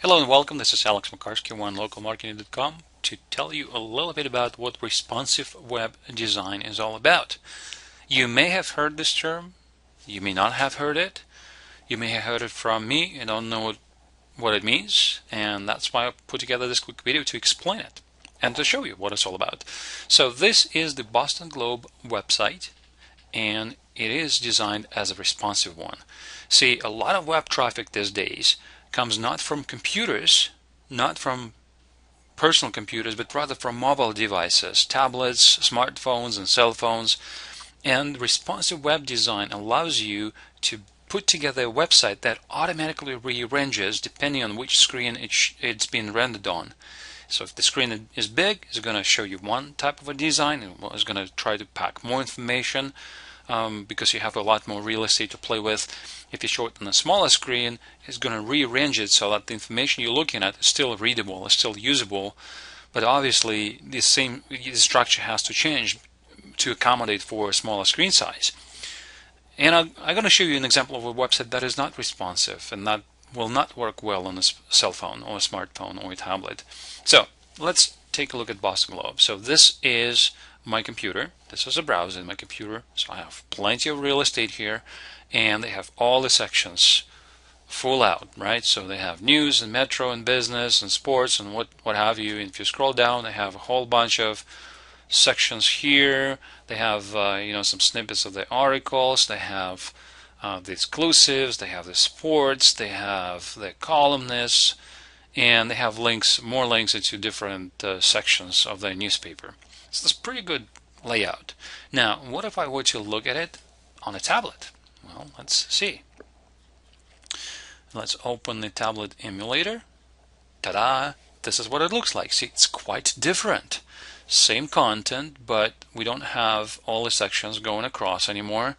Hello and welcome. This is Alex Makarski, OneLocalMarketing.com, to tell you a little bit about what responsive web design is all about. You may have heard this term, you may not have heard it, you may have heard it from me and don't know what it means, and that's why I put together this quick video to explain it and to show you what it's all about. So this is the Boston Globe website, and it is designed as a responsive one. See, a lot of web traffic these days comes not from computers, not from personal computers, but rather from mobile devices, tablets, smartphones, and cell phones. And responsive web design allows you to put together a website that automatically rearranges depending on which screen it's been rendered on. So if the screen is big, it's going to show you one type of a design, and it's going to try to pack more information because you have a lot more real estate to play with. If you show it on a smaller screen, it's going to rearrange it so that the information you're looking at is still readable, is still usable, but obviously the structure has to change to accommodate for a smaller screen size. And I'm going to show you an example of a website that is not responsive and that will not work well on a cell phone or a smartphone or a tablet. So let's take a look at Boston Globe. So this is my computer. This is a browser in my computer. So I have plenty of real estate here, and they have all the sections full out, right? So they have news and metro and business and sports and what have you. And if you scroll down, they have a whole bunch of sections here. They have some snippets of the articles. They have the exclusives. They have the sports. They have the columnists, and they have links, more links into different sections of the newspaper. So that's pretty good layout. Now, what if I were to look at it on a tablet? Well, let's see. Let's open the tablet emulator. Ta-da! This is what it looks like. See, it's quite different. Same content, but we don't have all the sections going across anymore.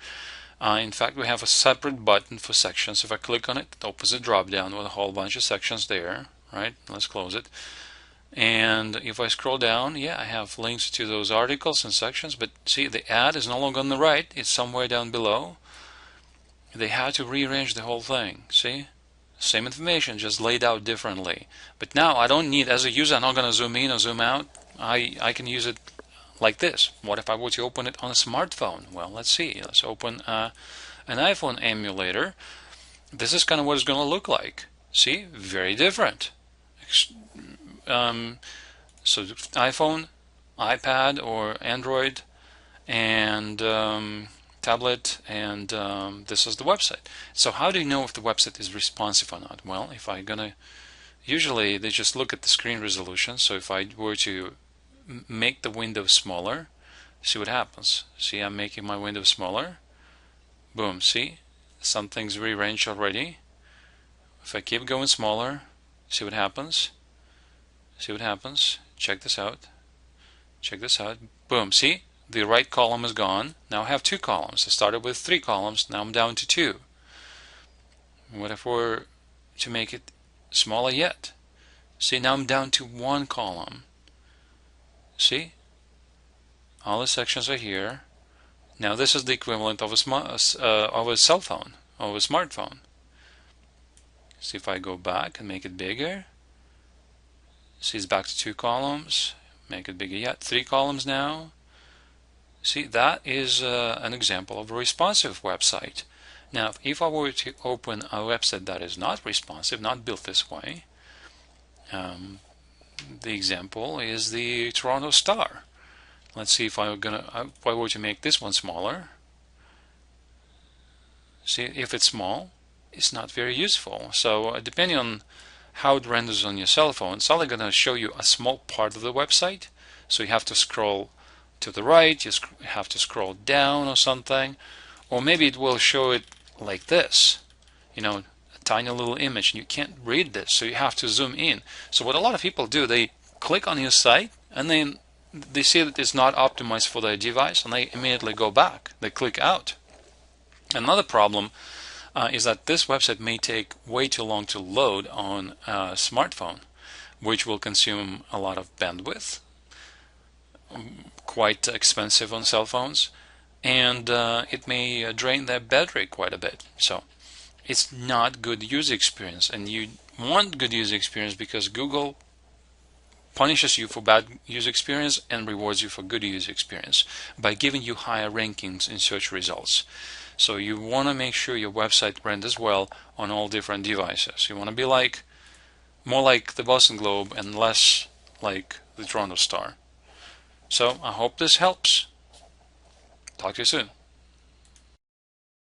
In fact, we have a separate button for sections. If I click on it, it opens a drop-down with a whole bunch of sections there. Right? Let's close it. And if I scroll down, yeah, I have links to those articles and sections, but see, the ad is no longer on the right, it's somewhere down below. They had to rearrange the whole thing, see? Same information, just laid out differently. But now I don't need, as a user, I'm not going to zoom in or zoom out. I can use it like this. What if I were to open it on a smartphone? Well, let's see. Let's open an iPhone emulator. This is kind of what it's going to look like. See? Very different. So iPhone, iPad, or Android, and tablet, and this is the website. So how do you know if the website is responsive or not? Well, if I'm gonna, usually they just look at the screen resolution. So if I were to make the window smaller, see what happens. See, I'm making my window smaller. Boom, see? Something's rearranged already. If I keep going smaller, see what happens. See what happens. Check this out. Check this out. Boom. See? The right column is gone. Now I have two columns. I started with 3 columns. Now I'm down to 2. What if we're to make it smaller yet? See, now I'm down to 1 column. See? All the sections are here. Now this is the equivalent of a cell phone, of a smartphone. See if I go back and make it bigger. See, it's back to 2 columns. Make it bigger yet. 3 columns now. See, that is an example of a responsive website. Now, if I were to open a website that is not responsive, not built this way, the example is the Toronto Star. Let's see if I were to make this one smaller. See, if it's small, it's not very useful. So depending on how it renders on your cell phone, it's only going to show you a small part of the website. So you have to scroll to the right, you have to scroll down or something. Or maybe it will show it like this, a tiny little image, and you can't read this, so you have to zoom in. So what a lot of people do, they click on your site, and then they see that it's not optimized for their device, and they immediately go back. They click out. Another problem is that this website may take way too long to load on a smartphone, which will consume a lot of bandwidth, quite expensive on cell phones, and it may drain their battery quite a bit. So it's not good user experience, and you want good user experience because Google punishes you for bad user experience and rewards you for good user experience by giving you higher rankings in search results. So you want to make sure your website renders well on all different devices. You want to be more like the Boston Globe and less like the Toronto Star. So I hope this helps. Talk to you soon.